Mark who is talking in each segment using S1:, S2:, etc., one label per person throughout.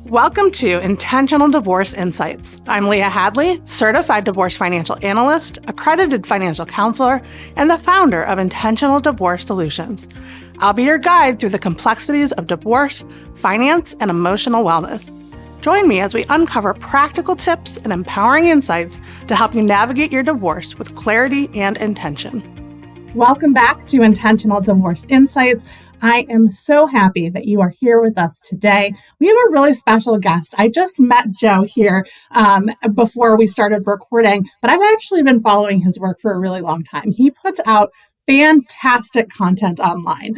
S1: Welcome to Intentional Divorce Insights. I'm Leah Hadley, certified divorce financial analyst, accredited financial counselor, and the founder of Intentional Divorce Solutions. I'll be your guide through the complexities of divorce, finance, and emotional wellness. Join me as we uncover practical tips and empowering insights to help you navigate your divorce with clarity and intention. Welcome back to Intentional Divorce Insights. I am so happy that you are here with us today. We have a really special guest. I just met Joe here before we started recording, but I've actually been following his work for a really long time. He puts out fantastic content online.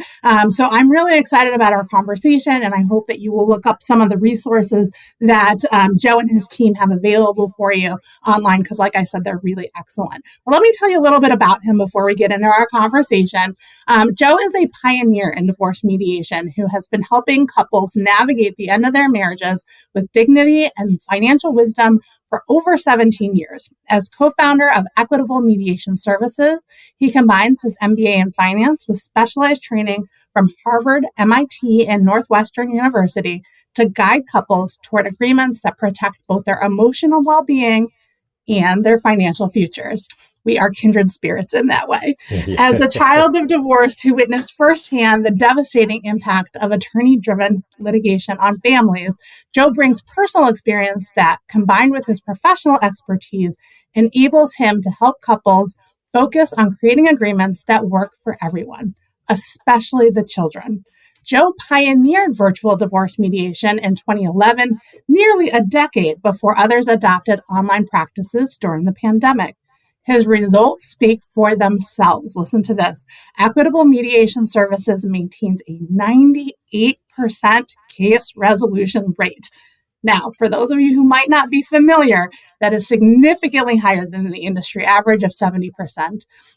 S1: So I'm really excited about our conversation, and I hope that you will look up some of the resources that Joe and his team have available for you online, because like I said, they're really excellent. Well, let me tell you a little bit about him before we get into our conversation. Joe is a pioneer in divorce mediation who has been helping couples navigate the end of their marriages with dignity and financial wisdom for over 17 years. As co-founder of Equitable Mediation Services, he combines his MBA in finance with specialized training from Harvard, MIT, and Northwestern University to guide couples toward agreements that protect both their emotional well-being and their financial futures. We are kindred spirits in that way. As a child of divorce who witnessed firsthand the devastating impact of attorney-driven litigation on families, Joe brings personal experience that, combined with his professional expertise, enables him to help couples focus on creating agreements that work for everyone, especially the children. Joe pioneered virtual divorce mediation in 2011, nearly a decade before others adopted online practices during the pandemic. His results speak for themselves. Listen to this. Equitable Mediation Services maintains a 98% case resolution rate. Now, for those of you who might not be familiar, that is significantly higher than the industry average of 70%.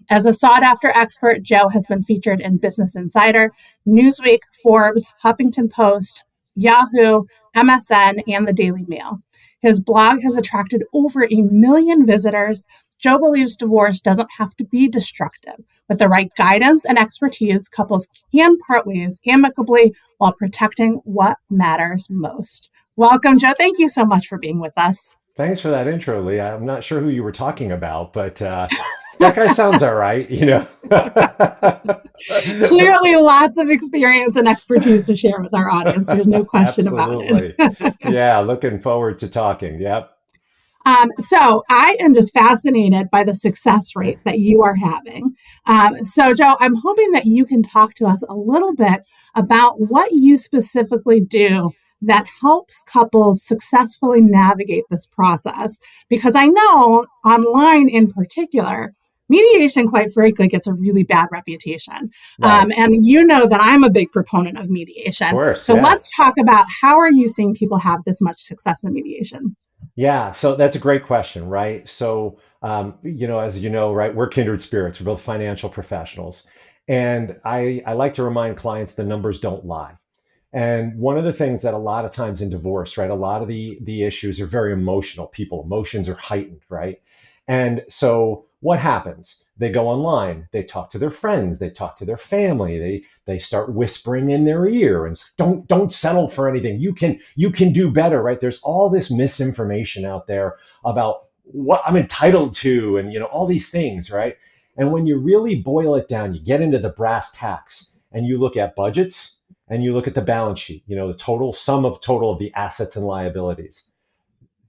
S1: As a sought-after expert, Joe has been featured in Business Insider, Newsweek, Forbes, Huffington Post, Yahoo, MSN, and the Daily Mail. His blog has attracted over 1 million visitors. Joe believes divorce doesn't have to be destructive. With the right guidance and expertise, couples can part ways amicably while protecting what matters most. Welcome, Joe. Thank you so much for being with us.
S2: Thanks for that intro, Lee. I'm not sure who you were talking about, but that guy sounds all right, you know.
S1: Clearly lots of experience and expertise to share with our audience. There's no question
S2: Absolutely.
S1: about it.
S2: Yeah, looking forward to talking. Yep.
S1: So I am just fascinated by the success rate that you are having. So Joe, I'm hoping that you can talk to us a little bit about what you specifically do that helps couples successfully navigate this process. Because I know online in particular, mediation, quite frankly, gets a really bad reputation.
S2: Right.
S1: And you know that I'm a big proponent of mediation.
S2: Of course,
S1: so
S2: yeah.
S1: Let's talk about how are you seeing people have this much success in mediation?
S2: Yeah, so that's a great question, right? So, as you know, right, we're kindred spirits. We're both financial professionals. And I like to remind clients the numbers don't lie. And one of the things that a lot of times in divorce, right, a lot of the issues are very emotional. Emotions are heightened, right? And so what happens? They go online, they talk to their friends, they talk to their family, they start whispering in their ear and don't settle for anything. You can do better, right? There's all this misinformation out there about what I'm entitled to and all these things, right? And when you really boil it down, you get into the brass tacks and you look at budgets and you look at the balance sheet, the total sum of the assets and liabilities.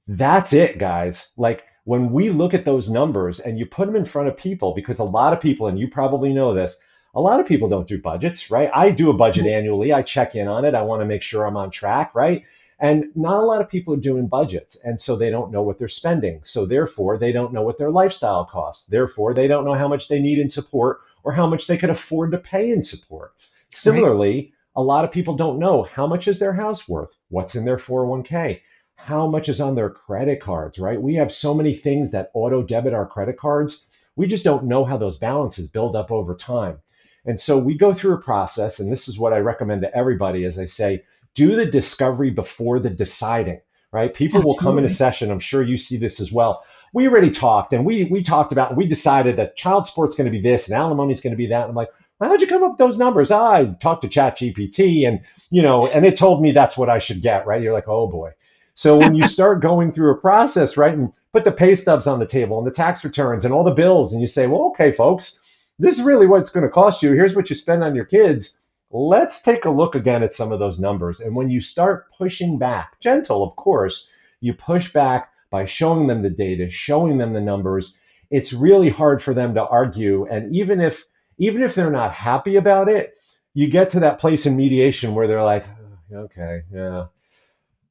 S2: That's it, guys. Like when we look at those numbers and you put them in front of people, because a lot of people, and you probably know this, a lot of people don't do budgets, right? I do a budget annually. I check in on it. I want to make sure I'm on track, right? And not a lot of people are doing budgets. And so they don't know what they're spending. So therefore, they don't know what their lifestyle costs. Therefore, they don't know how much they need in support or how much they could afford to pay in support. Similarly, a lot of people don't know how much is their house worth, what's in their 401k, how much is on their credit cards, right? We have so many things that auto debit our credit cards. We just don't know how those balances build up over time. And so we go through a process, and this is what I recommend to everybody, as I say, do the discovery before the deciding, right? People will come in a session, I'm sure you see this as well. We already talked, and we talked about, we decided that child support's going to be this and alimony is going to be that. And I'm like, How'd you come up with those numbers? I talked to ChatGPT and, and it told me that's what I should get, right? You're like, oh boy. So when you start going through a process, right, and put the pay stubs on the table and the tax returns and all the bills, and you say, well, okay, folks, this is really what it's going to cost you. Here's what you spend on your kids. Let's take a look again at some of those numbers. And when you start pushing back, gentle, of course, you push back by showing them the data, showing them the numbers. It's really hard for them to argue. And even if they're not happy about it, you get to that place in mediation where they're like, "Oh, okay, yeah,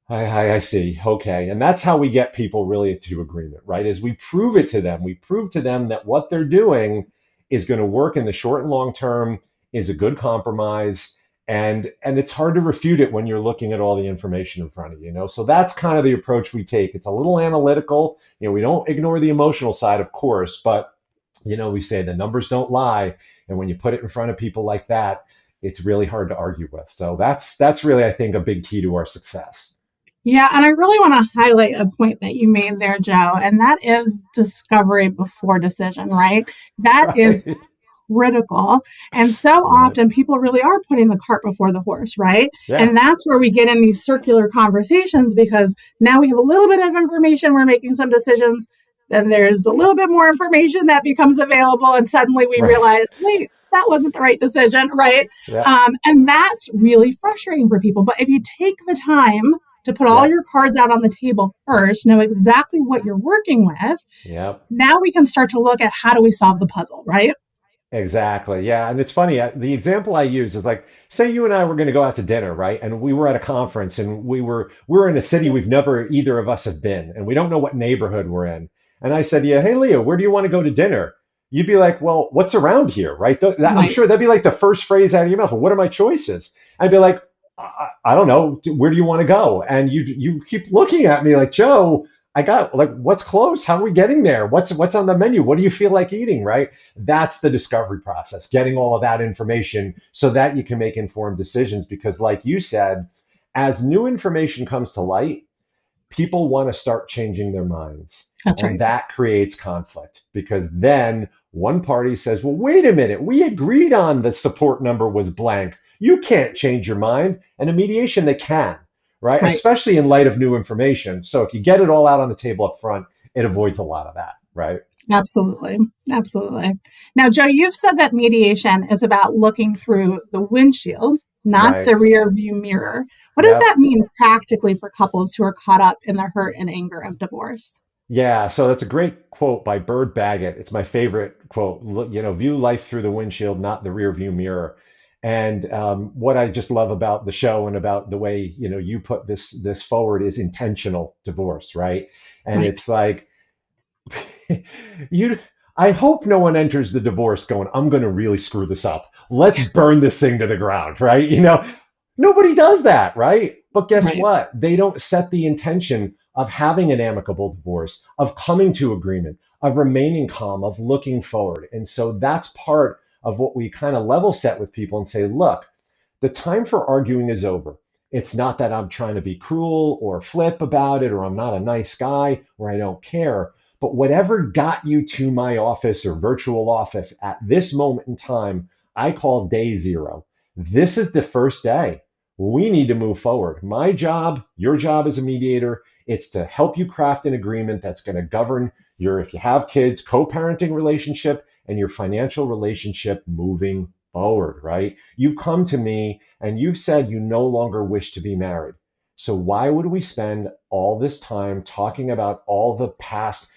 S2: I see. Okay." And that's how we get people really to agreement, right? Is we prove it to them. We prove to them that what they're doing is going to work in the short and long term, is a good compromise. And it's hard to refute it when you're looking at all the information in front of you. So that's kind of the approach we take. It's a little analytical. We don't ignore the emotional side, of course, but we say the numbers don't lie. And when you put it in front of people like that, it's really hard to argue with. So that's really, I think, a big key to our success.
S1: Yeah, and I really want to highlight a point that you made there, Joe, and that is discovery before decision, right? That is
S2: Right.
S1: critical. And so
S2: Right.
S1: often people really are putting the cart before the horse, right?
S2: Yeah.
S1: And that's where we get in these circular conversations because now we have a little bit of information, we're making some decisions, then there's a little bit more information that becomes available, and suddenly we
S2: Right.
S1: realize, wait, that wasn't the right decision, right?
S2: Yeah.
S1: And that's really frustrating for people. But if you take the time to put all
S2: Yeah.
S1: your cards out on the table first, know exactly what you're working with,
S2: Yeah.
S1: now we can start to look at how do we solve the puzzle, right?
S2: Exactly. Yeah. And it's funny. The example I use is like, say you and I were going to go out to dinner, right? And we were at a conference and we're in a city we've never either of us have been, and we don't know what neighborhood we're in. And I said, yeah, hey, Leah, where do you want to go to dinner? You'd be like, well, what's around here, right? I'm
S1: Right.
S2: sure that'd be like the first phrase out of your mouth. Well, what are my choices? I'd be like, I don't know. Where do you want to go? And you keep looking at me like, Joe, I got like, what's close? How are we getting there? What's on the menu? What do you feel like eating? Right? That's the discovery process, getting all of that information so that you can make informed decisions. Because, like you said, as new information comes to light, people want to start changing their minds.
S1: That's
S2: And
S1: right.
S2: that creates conflict because then one party says, well, wait a minute, we agreed on the support number was blank. You can't change your mind. And in mediation, they can, right?
S1: Right.
S2: Especially in light of new information. So if you get it all out on the table up front, it avoids a lot of that, right?
S1: Absolutely. Absolutely. Now, Joe, you've said that mediation is about looking through the windshield, not
S2: Right.
S1: the rear view mirror. What does that
S2: Yep.
S1: mean practically for couples who are caught up in the hurt and anger of divorce?
S2: Yeah, so that's a great quote by Bird Baggett. It's my favorite quote. View life through the windshield, not the rear view mirror. And what I just love about the show and about the way you put this forward is intentional divorce, right? And
S1: Right.
S2: it's like you. I hope no one enters the divorce going, "I'm going to really screw this up. Let's burn this thing to the ground," right? Nobody does that, right? But guess
S1: Right.
S2: what? They don't set the intention of having an amicable divorce, of coming to agreement, of remaining calm, of looking forward. And so that's part of what we kind of level set with people and say, look, the time for arguing is over. It's not that I'm trying to be cruel or flip about it, or I'm not a nice guy, or I don't care. But whatever got you to my office or virtual office at this moment in time, I call day zero. This is the first day. We need to move forward. My job, your job as a mediator, it's to help you craft an agreement that's going to govern your, if you have kids, co-parenting relationship and your financial relationship moving forward, right? You've come to me and you've said you no longer wish to be married. So why would we spend all this time talking about all the past,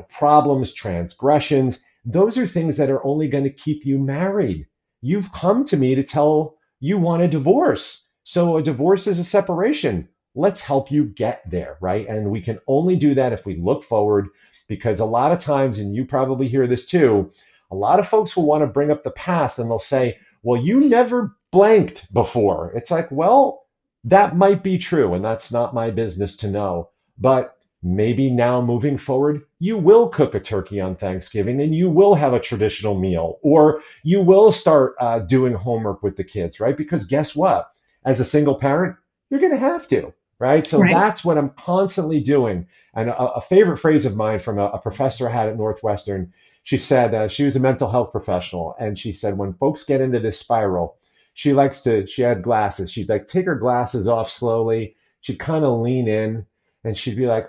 S2: problems, transgressions? Those are things that are only going to keep you married. You've come to me to tell you want a divorce. So a divorce is a separation. Let's help you get there, right? And we can only do that if we look forward because a lot of times, and you probably hear this too, a lot of folks will want to bring up the past and they'll say, well, you never blanked before. It's like, well, that might be true, and that's not my business to know. But maybe now moving forward, you will cook a turkey on Thanksgiving and you will have a traditional meal, or you will start doing homework with the kids, right? Because guess what? As a single parent, you're going to have to, right? So
S1: Right.
S2: that's what I'm constantly doing. And a favorite phrase of mine from a professor I had at Northwestern, She said she was a mental health professional, and she said when folks get into this spiral, she had glasses. She'd like take her glasses off slowly. She'd kind of lean in, and she'd be like,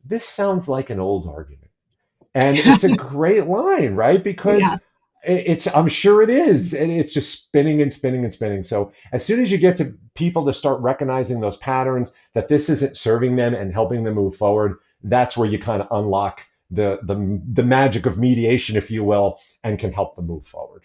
S2: this sounds like an old argument. And it's a great line, right?
S1: Yeah.
S2: Because I'm sure it is. And it's just spinning and spinning and spinning. So as soon as you get to people to start recognizing those patterns, that this isn't serving them and helping them move forward, that's where you kind of unlock the magic of mediation, if you will, and can help them move forward.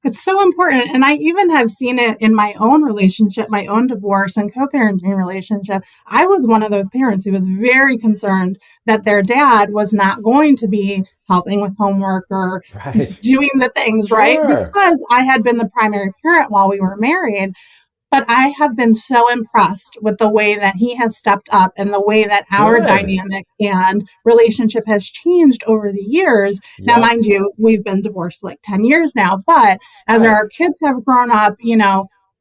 S1: It's so important. And I even have seen it in my own relationship, my own divorce and co-parenting relationship. I was one of those parents who was very concerned that their dad was not going to be helping with homework or
S2: Right.
S1: doing the things, right?
S2: Sure.
S1: Because I had been the primary parent while we were married. But I have been so impressed with the way that he has stepped up and the way that our
S2: Good.
S1: dynamic and relationship has changed over the years. Now,
S2: Yep.
S1: mind you, we've been divorced like 10 years now, but as
S2: Right.
S1: our kids have grown up,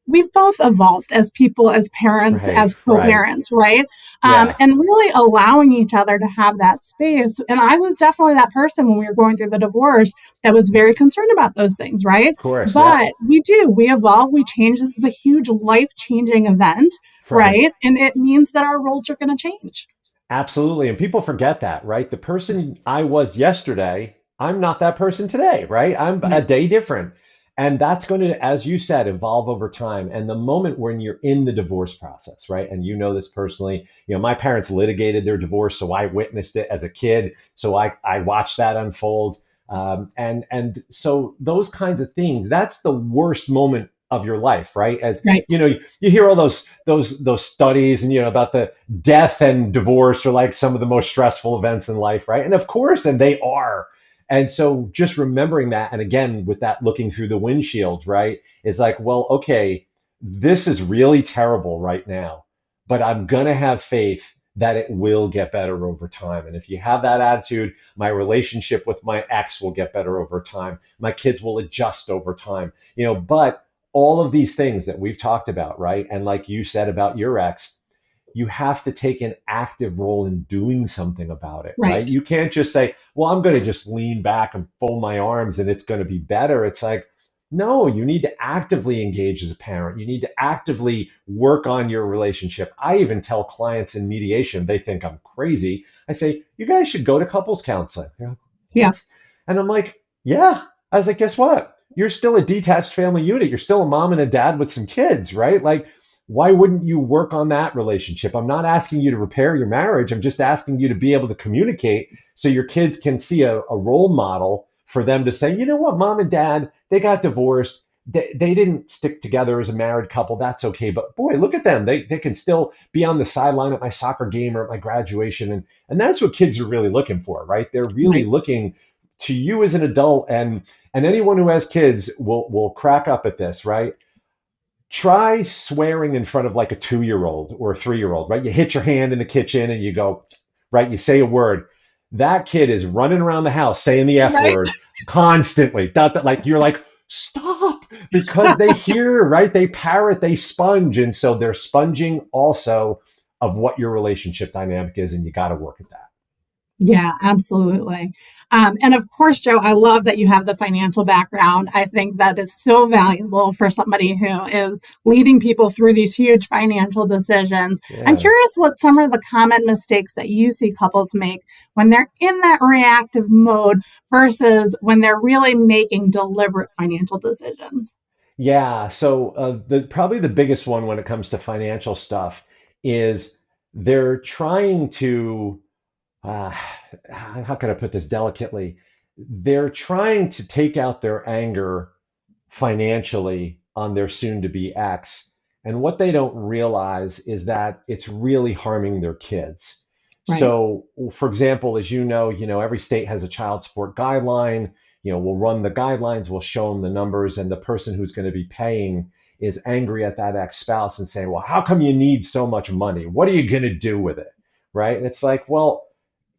S1: we've both evolved as people, as parents,
S2: Right.
S1: as
S2: Right.
S1: co-parents, right?
S2: Yeah.
S1: And really allowing each other to have that space. And I was definitely that person when we were going through the divorce that was very concerned about those things, right?
S2: Of course. Yep.
S1: But we evolve, we change. This is a huge life changing event,
S2: Right.
S1: right? And it means that our roles are going to change.
S2: Absolutely. And people forget that, right? The person I was yesterday, I'm not that person today, right? I'm a
S1: Right.
S2: day different. And that's going to, as you said, evolve over time. And the moment when you're in the divorce process, right? And you know this personally, my parents litigated their divorce, so I witnessed it as a kid. So I watched that unfold. And so those kinds of things, that's the worst moment of your life, right? As
S1: Right.
S2: you hear all those studies and about the death and divorce are like some of the most stressful events in life, right? And of course, and they are. And so just remembering that, and again, with that looking through the windshield, right, is like, well, okay, this is really terrible right now, but I'm going to have faith that it will get better over time. And if you have that attitude, my relationship with my ex will get better over time. My kids will adjust over time, but all of these things that we've talked about, right? And like you said about your ex, you have to take an active role in doing something about it, right?
S1: Right.
S2: You can't just say, well, I'm going to just lean back and fold my arms and it's going to be better. It's like, no, you need to actively engage as a parent. You need to actively work on your relationship. I even tell clients in mediation, they think I'm crazy. I say, you guys should go to couples counseling. They're like,
S1: Yeah.
S2: what? And I'm like, yeah. I was like, guess what? You're still a detached family unit. You're still a mom and a dad with some kids, right? Like, why wouldn't you work on that relationship? I'm not asking you to repair your marriage. I'm just asking you to be able to communicate so your kids can see a role model for them to say, you know what, mom and dad, they got divorced. They didn't stick together as a married couple. That's okay. But boy, look at them. They can still be on the sideline at my soccer game or at my graduation. And that's what kids are really looking for, right? They're really
S1: Right.
S2: looking to you as an adult, and anyone who has kids will crack up at this, right? Try swearing in front of like a 2-year-old or a 3-year-old, right? You hit your hand in the kitchen and you go, right? You say a word. That kid is running around the house saying the F
S1: Right.
S2: word constantly. That like you're like, stop, because they hear, right? They parrot, they sponge. And so they're sponging also of what your relationship dynamic is, and you got to work at that.
S1: Yeah, absolutely. And of course, Joe, I love that you have the financial background. I think that is so valuable for somebody who is leading people through these huge financial decisions. I'm
S2: Yeah.
S1: curious what some of the common mistakes that you see couples make when they're in that reactive mode versus when they're really making deliberate financial decisions.
S2: Yeah. So the probably the biggest one when it comes to financial stuff is they're trying to uh, how can I put this delicately? They're trying to take out their anger financially on their soon to be ex. And what they don't realize is that it's really harming their kids.
S1: Right.
S2: So, for example, as every state has a child support guideline. We'll run the guidelines, we'll show them the numbers, and the person who's going to be paying is angry at that ex-spouse and saying, well, how come you need so much money? What are you going to do with it? Right. And it's like, well,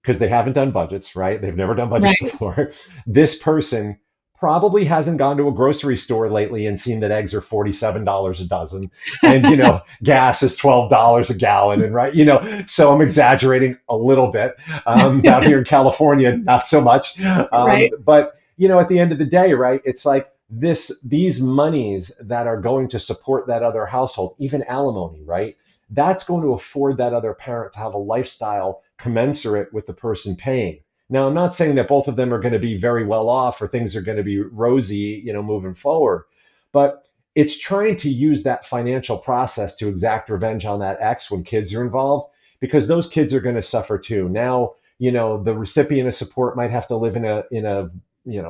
S2: because they haven't done budgets, right? They've never done budgets
S1: Right.
S2: before. This person probably hasn't gone to a grocery store lately and seen that eggs are $47 a dozen and, gas is $12 a gallon. And right, so I'm exaggerating a little bit. Out here in California, not so much.
S1: Right.
S2: But, at the end of the day, right, it's like these monies that are going to support that other household, even alimony, right? That's going to afford that other parent to have a lifestyle commensurate with the person paying. Now, I'm not saying that both of them are going to be very well off or things are going to be rosy, moving forward, but it's trying to use that financial process to exact revenge on that ex when kids are involved, because those kids are going to suffer too. Now, the recipient of support might have to live in a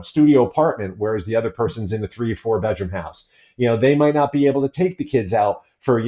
S2: studio apartment, whereas the other person's in a 3 or 4 bedroom house. They might not be able to take the kids out for,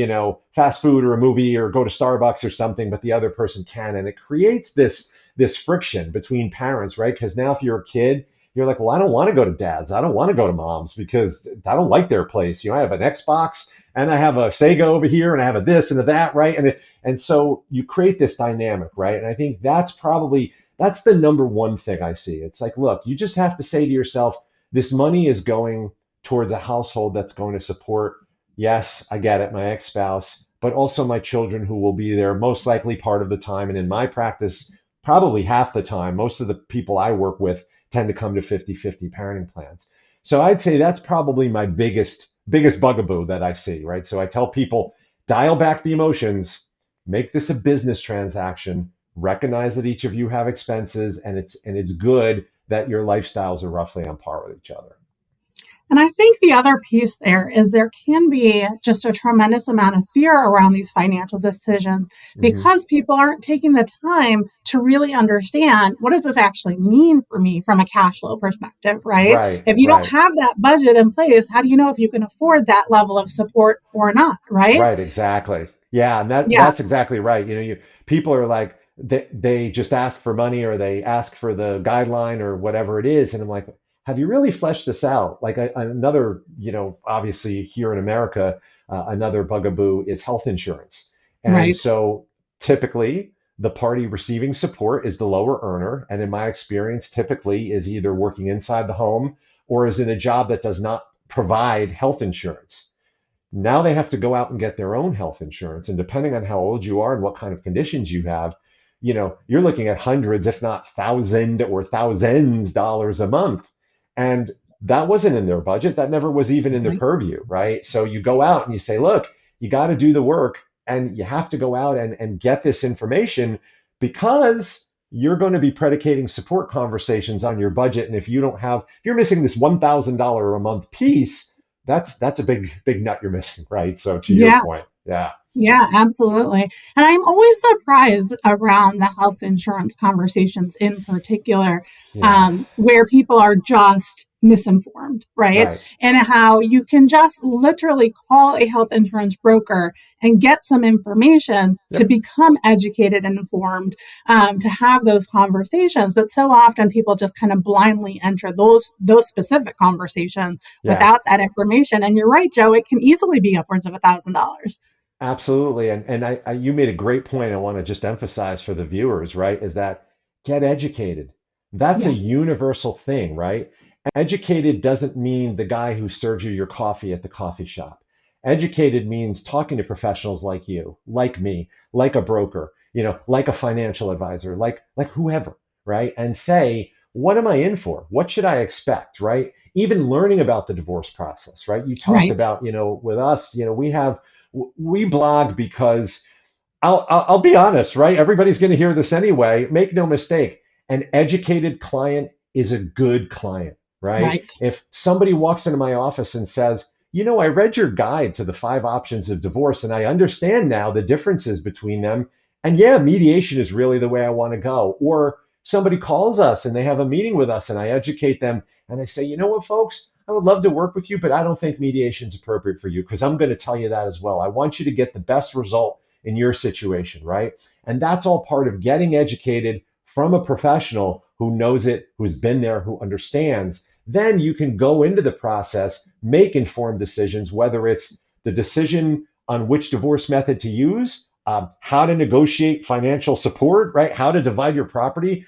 S2: fast food or a movie or go to Starbucks or something, but the other person can. And it creates this friction between parents, right? Because now if you're a kid, you're like, well, I don't want to go to dad's. I don't want to go to mom's because I don't like their place. I have an Xbox and I have a Sega over here and I have a this and a that, right? And so you create this dynamic, right? And I think that's the number one thing I see. It's like, look, you just have to say to yourself, this money is going towards a household that's going to support, yes, I get it, my ex-spouse, but also my children who will be there most likely part of the time. And in my practice, probably half the time. Most of the people I work with tend to come to 50-50 parenting plans. So I'd say that's probably my biggest bugaboo that I see, right? So I tell people, dial back the emotions, make this a business transaction, recognize that each of you have expenses, and it's good that your lifestyles are roughly on par with each other.
S1: And I think the other piece there is there can be just a tremendous amount of fear around these financial decisions because people aren't taking the time to really understand, what does this actually mean for me from a cash flow perspective, right?
S2: Right,
S1: If you don't
S2: right.
S1: have that budget in place, how do you know if you can afford that level of support or not, right?
S2: Right, exactly. Yeah, and
S1: Yeah,
S2: that's exactly right. People are like they just ask for money or they ask for the guideline or whatever it is, and I'm like, have you really fleshed this out? Like another, obviously here in America, another bugaboo is health insurance, and
S1: right.
S2: so typically the party receiving support is the lower earner, and in my experience, typically is either working inside the home or is in a job that does not provide health insurance. Now they have to go out and get their own health insurance. And depending on how old you are and what kind of conditions you have, you're looking at hundreds, if not thousand or thousands dollars a month. And that wasn't in their budget. That never was even in their
S1: Right.
S2: purview, right? So you go out and you say, look, you got to do the work and you have to go out and get this information because you're going to be predicating support conversations on your budget. And if you're missing this $1,000 a month piece, that's a big nut you're missing, right? So to your
S1: Yeah.
S2: point, yeah,
S1: Yeah, absolutely. And I'm always surprised around the health insurance conversations in particular,
S2: yeah,
S1: where people are just misinformed, right?
S2: right,
S1: And how you can just literally call a health insurance broker and get some information to
S2: yep,
S1: become educated and informed, to have those conversations. But so often people just kind of blindly enter those specific conversations
S2: yeah.
S1: without that information. And you're right, Joe, it can easily be upwards of $1,000.
S2: Absolutely. And you made a great point I want to just emphasize for the viewers, right? Is that get educated. That's a
S1: Yeah.
S2: universal thing, right? Educated doesn't mean the guy who serves you your coffee at the coffee shop. Educated means talking to professionals like you, like me, like a broker, like a financial advisor, like whoever, right? And say, what am I in for? What should I expect, right? Even learning about the divorce process, right? You talked
S1: Right.
S2: about, with us, we blog because I'll be honest, right? Everybody's going to hear this anyway. Make no mistake, an educated client is a good client, right?
S1: Right.
S2: If somebody walks into my office and says, I read your guide to the 5 options of divorce and I understand now the differences between them. And yeah, mediation is really the way I want to go. Or somebody calls us and they have a meeting with us and I educate them and I say, you know what, folks? I would love to work with you, but I don't think mediation is appropriate for you because I'm going to tell you that as well. I want you to get the best result in your situation, right? And that's all part of getting educated from a professional who knows it, who's been there, who understands. Then you can go into the process, make informed decisions, whether it's the decision on which divorce method to use. how to negotiate financial support, right? How to divide your property.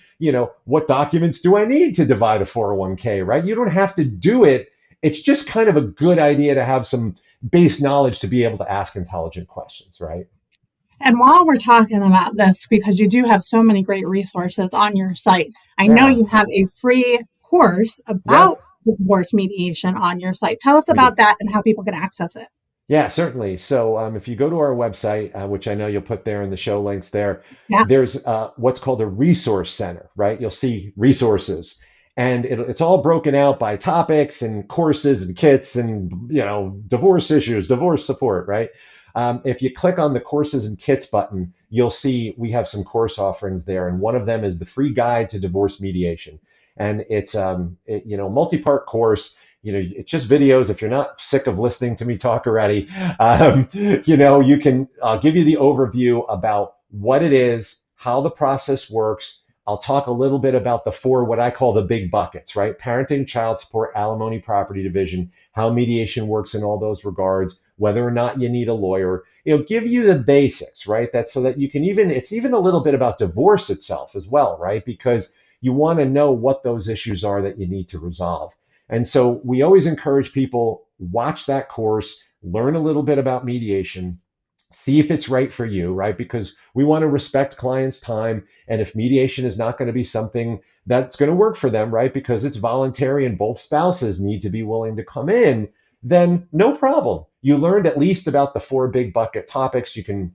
S2: What documents do I need to divide a 401k, right? You don't have to do it. It's just kind of a good idea to have some base knowledge to be able to ask intelligent questions, right?
S1: And while we're talking about this, because you do have so many great resources on your site, I know
S2: Yeah.
S1: you have a free course about
S2: Yep.
S1: divorce mediation on your site. Tell us
S2: We do.
S1: about that and how people can access it.
S2: Yeah, certainly. So if you go to our website, which I know you'll put there in the show links there,
S1: Yes.
S2: there's what's called a resource center, right? You'll see resources, and it's all broken out by topics and courses and kits and divorce issues, divorce support, right? If you click on the courses and kits button, you'll see we have some course offerings there, and one of them is the free guide to divorce mediation, and it's multi-part course. It's just videos. If you're not sick of listening to me talk already, you can I'll give you the overview about what it is, how the process works. I'll talk a little bit about the four, what I call the big buckets, right? Parenting, child support, alimony, property division, how mediation works in all those regards, whether or not you need a lawyer, give you the basics, right? That's so that you can it's even a little bit about divorce itself as well, right? Because you want to know what those issues are that you need to resolve. And so we always encourage people, watch that course, learn a little bit about mediation, see if it's right for you, right? Because we want to respect clients' time. And if mediation is not going to be something that's going to work for them, right? Because it's voluntary and both spouses need to be willing to come in, then no problem. You learned at least about the four big bucket topics. You can,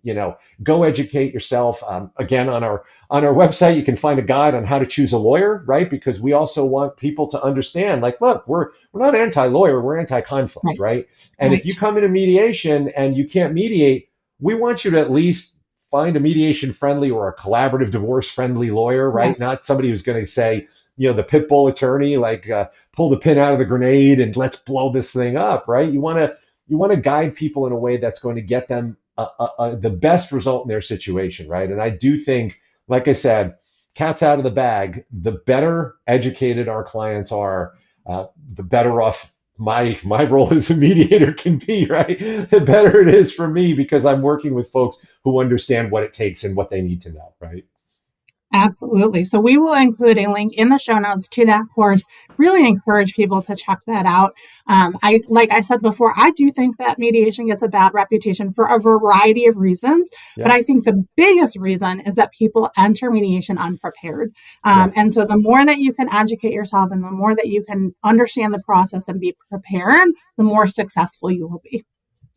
S2: go educate yourself. Again, on our website, you can find a guide on how to choose a lawyer, right? Because we also want people to understand, like, look, we're not anti-lawyer, we're anti-conflict,
S1: Right.
S2: right? And if
S1: Right.
S2: you come into mediation and you can't mediate, we want you to at least find a mediation friendly or a collaborative divorce friendly lawyer, right?
S1: Yes.
S2: Not somebody who's going to say, the pit bull attorney, like pull the pin out of the grenade and let's blow this thing up, right? You want to guide people in a way that's going to get them the best result in their situation, right? And I do think, like I said, cat's out of the bag. The better educated our clients are, the better off my role as a mediator can be, right? The better it is for me because I'm working with folks who understand what it takes and what they need to know, right?
S1: Absolutely. So we will include a link in the show notes to that course. Really encourage people to check that out. Like I said before, I do think that mediation gets a bad reputation for a variety of reasons, but
S2: Yeah,
S1: I think the biggest reason is that people enter mediation unprepared.
S2: yeah.
S1: And so the more that you can educate yourself and the more that you can understand the process and be prepared, the more successful you will be.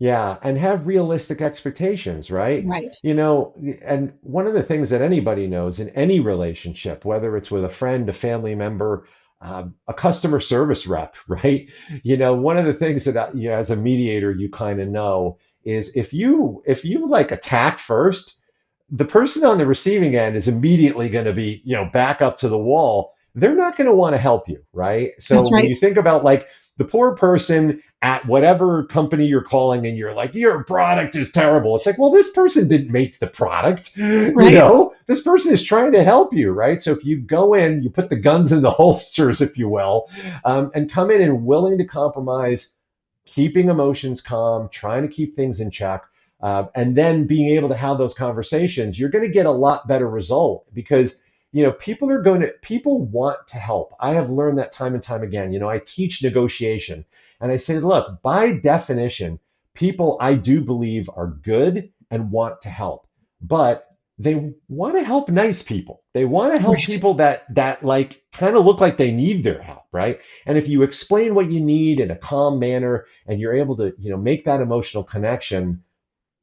S2: Yeah, and have realistic expectations, right?
S1: Right.
S2: And one of the things that anybody knows in any relationship, whether it's with a friend, a family member, a customer service rep, right? One of the things that as a mediator, you kind of know is if you like attack first, the person on the receiving end is immediately going to be, back up to the wall. They're not going to want to help you, right? So
S1: That's
S2: when
S1: right.
S2: you think about like the poor person at whatever company you're calling and you're like, your product is terrible. It's like, well, this person didn't make the product.
S1: Right.
S2: This person is trying to help you, right? So if you go in, you put the guns in the holsters, if you will, and come in and willing to compromise, keeping emotions calm, trying to keep things in check, and then being able to have those conversations, you're going to get a lot better result because people want to help. I have learned that time and time again. I teach negotiation and I say, look, by definition, people I do believe are good and want to help, but they want to help nice people. They want to help
S1: Right.
S2: people that like kind of look like they need their help, right? And if you explain what you need in a calm manner and you're able to, make that emotional connection,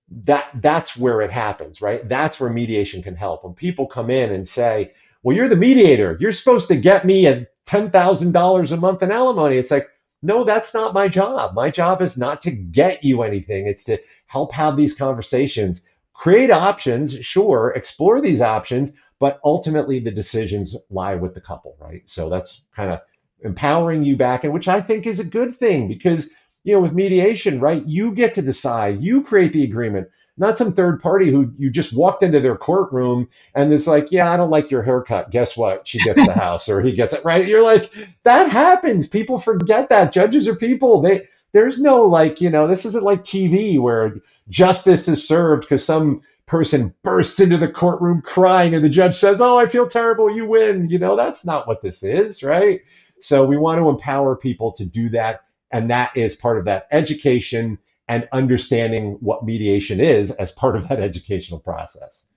S2: that's where it happens, right? That's where mediation can help. When people come in and say, well, you're the mediator, you're supposed to get me a $10,000 a month in alimony. It's like, no, that's not my job. My job is not to get you anything. It's to help have these conversations, create options, sure, explore these options, but ultimately the decisions lie with the couple, right? So that's kind of empowering you back, and which I think is a good thing because with mediation, right, you get to decide, you create the agreement, not some third party who you just walked into their courtroom and it's like, yeah, I don't like your haircut. Guess what? She gets the house or he gets it, right? You're like, that happens. People forget that. Judges are people. There's no like, this isn't like TV where justice is served because some person bursts into the courtroom crying and the judge says, "Oh, I feel terrible, you win." That's not what this is, right? So we want to empower people to do that. And that is part of that education and understanding what mediation is as part of that educational process.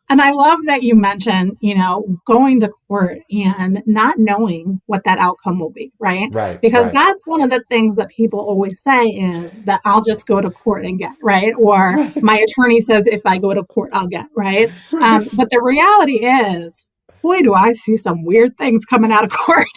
S1: And I love that you mentioned, going to court and not knowing what that outcome will be, right?
S2: Right,
S1: Because
S2: right.
S1: that's one of the things that people always say is that I'll just go to court and get, right? Or
S2: Right,
S1: my attorney says if I go to court, I'll get, right?
S2: right,
S1: But the reality is, boy, do I see some weird things coming out of court,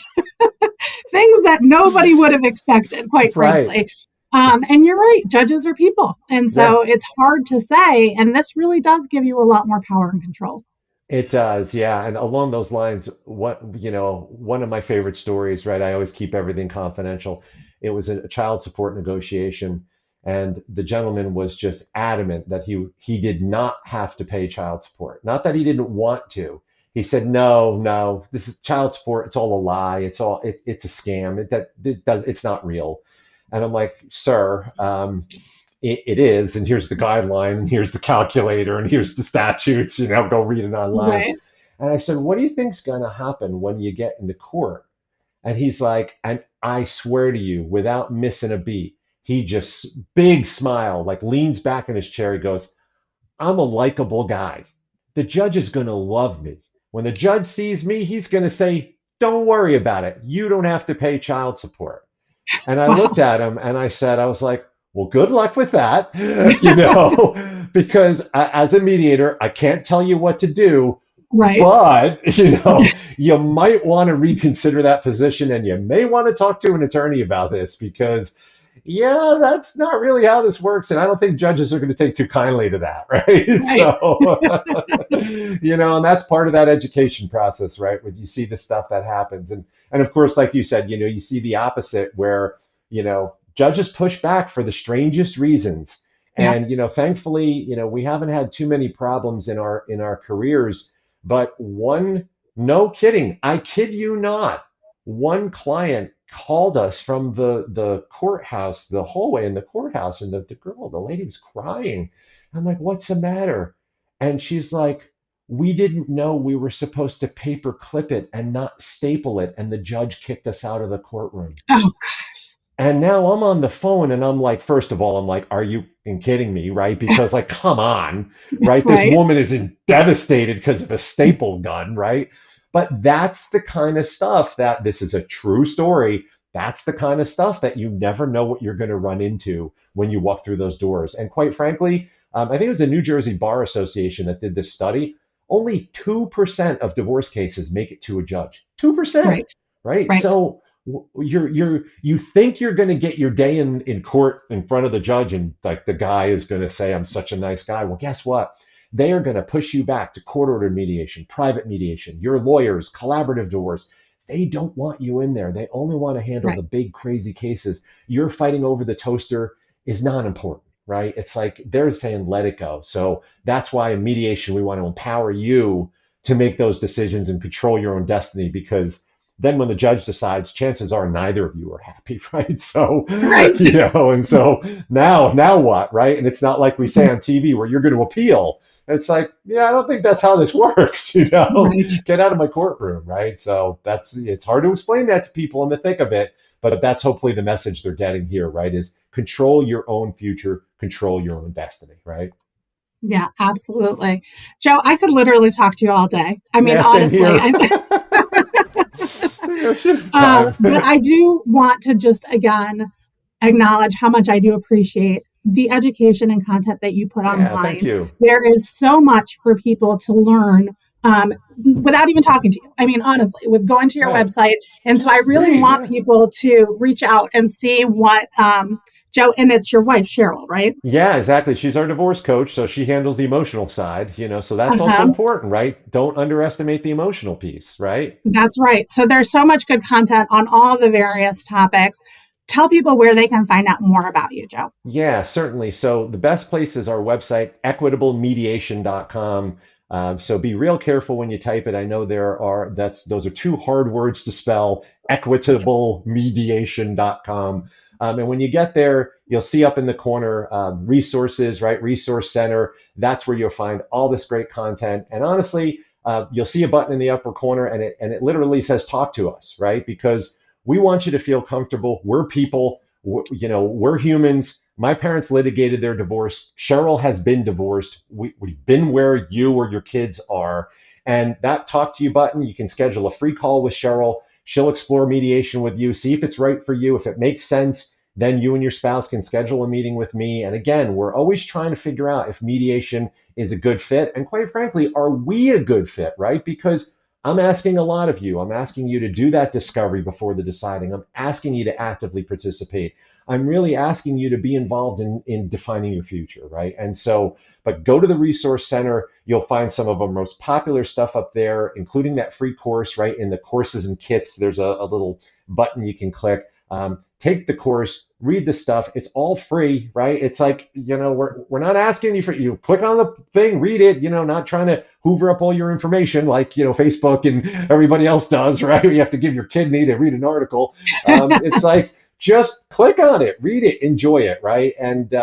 S1: things that nobody would have expected, quite
S2: right.
S1: frankly. And you're right, judges are people. And
S2: Yeah.
S1: so it's hard to say. And this really does give you a lot more power and control.
S2: It does, yeah. And along those lines, one of my favorite stories, right? I always keep everything confidential. It was a child support negotiation, and the gentleman was just adamant that he did not have to pay child support. Not that he didn't want to. He said, "No, no, this is child support. It's all a lie. It's a scam. It's not real." And I'm like, "Sir, it is, and here's the guideline, and here's the calculator, and here's the statutes, go read it online."
S1: Right.
S2: And I said, "What do you think's going to happen when you get into court?" And he's like, "And I swear to you, without missing a beat, he just big smile, like leans back in his chair. He goes, "I'm a likable guy. The judge is going to love me. When the judge sees me, he's going to say, 'Don't worry about it. You don't have to pay child support.'" And I looked
S1: Wow.
S2: at him and I was like, "Well, good luck with that," because as a mediator, I can't tell you what to do,
S1: Right.
S2: but, you might want to reconsider that position and you may want to talk to an attorney about this because, yeah, that's not really how this works. And I don't think judges are going to take too kindly to that, right?
S1: Right.
S2: So, and that's part of that education process, right? When you see the stuff that happens. And of course, like you said, you see the opposite where, judges push back for the strangest reasons.
S1: Yep.
S2: And, thankfully, we haven't had too many problems in our careers, but no kidding, I kid you not, one client called us from the courthouse, the hallway in the courthouse, and the lady was crying. I'm like, "What's the matter?" And she's like, "We didn't know we were supposed to paper clip it and not staple it, and the judge kicked us out of the courtroom."
S1: Oh,
S2: And now I'm on the phone and I'm like, first of all, I'm like, "Are you kidding me?" Right? Because, like, come on, right? This
S1: right.
S2: woman is devastated because of a staple gun, right? But that's the kind of stuff that this is a true story. That's the kind of stuff that you never know what you're going to run into when you walk through those doors. And quite frankly, I think it was the New Jersey Bar Association that did this study. Only 2% of divorce cases make it to a judge. 2%,
S1: Right.
S2: right?
S1: Right.
S2: So you think you're going to get your day in court in front of the judge, and like the guy is going to say, "I'm such a nice guy." Well, guess what? They are going to push you back to court ordered mediation, private mediation, your lawyers, collaborative divorce. They don't want you in there. They only want to handle
S1: Right.
S2: the big crazy cases. You're fighting over the toaster is not important, right? It's like they're saying let it go. So that's why in mediation we want to empower you to make those decisions and control your own destiny, because then when the judge decides, chances are neither of you are happy, right? So,
S1: Right.
S2: and so now what, right? And it's not like we say on TV where you're going to appeal. It's like, yeah, I don't think that's how this works,
S1: Right.
S2: get out of my courtroom, right? So it's hard to explain that to people in the thick of it, but that's hopefully the message they're getting here, right? Is control your own future, control your own destiny, right?
S1: Yeah, absolutely. Joe, I could literally talk to you all day. I mean,
S2: Yeah, same
S1: honestly,
S2: here. Time.
S1: but I do want to just again acknowledge how much I do appreciate the education and content that you put
S2: Yeah, thank
S1: online.
S2: you.
S1: There is so much for people to learn without even talking to you. I mean, honestly, with going to your
S2: Right.
S1: website. And so I
S2: Just
S1: really
S2: read,
S1: want
S2: yeah.
S1: people to reach out and see what Joe, and it's your wife, Cheryl, right?
S2: Yeah, exactly. She's our divorce coach, so she handles the emotional side, so that's also
S1: Uh-huh.
S2: important, right? Don't underestimate the emotional piece, right?
S1: That's right. So there's so much good content on all the various topics. Tell people where they can find out more about you, Joe.
S2: Yeah, certainly. So the best place is our website, equitablemediation.com. So be real careful when you type it. I know those are two hard words to spell, equitablemediation.com. And when you get there, you'll see up in the corner resources, right? Resource Center. That's where you'll find all this great content. And honestly, you'll see a button in the upper corner, and it literally says "Talk to us," right? Because we want you to feel comfortable. We're people. We're humans. My parents litigated their divorce. Cheryl has been divorced. We've been where you or your kids are. And that Talk to You button, you can schedule a free call with Cheryl. She'll explore mediation with you, see if it's right for you. If it makes sense, then you and your spouse can schedule a meeting with me. And again, we're always trying to figure out if mediation is a good fit. And quite frankly, are we a good fit, right? Because I'm asking a lot of you. I'm asking you to do that discovery before the deciding. I'm asking you to actively participate. I'm really asking you to be involved in defining your future, right? And so, but go to the Resource Center. You'll find some of our most popular stuff up there, including that free course, right? In the courses and kits, there's a little button you can click. Take the course, read the stuff. It's all free, right? It's like, we're not asking you for, you click on the thing, read it, not trying to hoover up all your information like, Facebook and everybody else does, right? You have to give your kidney to read an article. It's like, just click on it, read it, enjoy it, right? And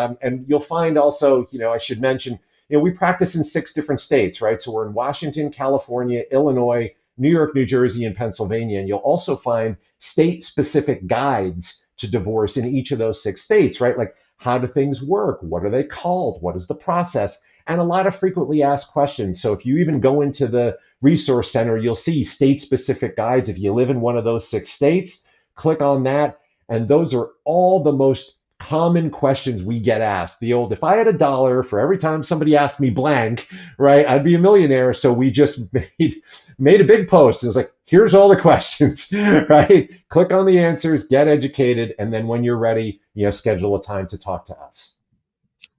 S2: you'll find also, I should mention, we practice in 6 different states, right? So we're in Washington, California, Illinois, New York, New Jersey, and Pennsylvania. And you'll also find state-specific guides to divorce in each of those 6 states, right? Like, how do things work? What are they called? What is the process? And a lot of frequently asked questions. So if you even go into the Resource Center, you'll see state-specific guides. If you live in one of those 6 states, click on that. And those are all the most common questions we get asked. The old, if I had $1 for every time somebody asked me blank, right, I'd be a millionaire. So we just made a big post. It was like, here's all the questions, right? Click on the answers, get educated. And then when you're ready, schedule a time to talk to us.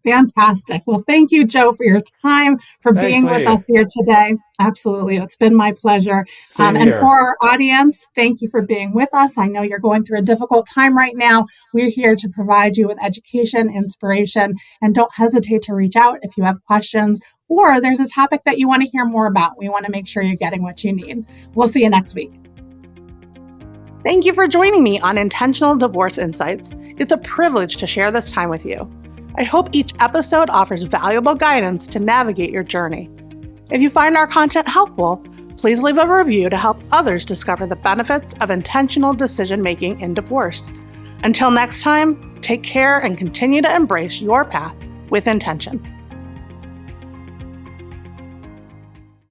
S3: Fantastic. Well, thank you, Joe, for your time, for being with us here today. Absolutely. It's been my pleasure. And for our audience, thank you for being with us. I know you're going through a difficult time right now. We're here to provide you with education, inspiration, and don't hesitate to reach out if you have questions or there's a topic that you want to hear more about. We want to make sure you're getting what you need. We'll see you next week.
S1: Thank you for joining me on Intentional Divorce Insights. It's a privilege to share this time with you. I hope each episode offers valuable guidance to navigate your journey. If you find our content helpful, please leave a review to help others discover the benefits of intentional decision-making in divorce. Until next time, take care and continue to embrace your path with intention.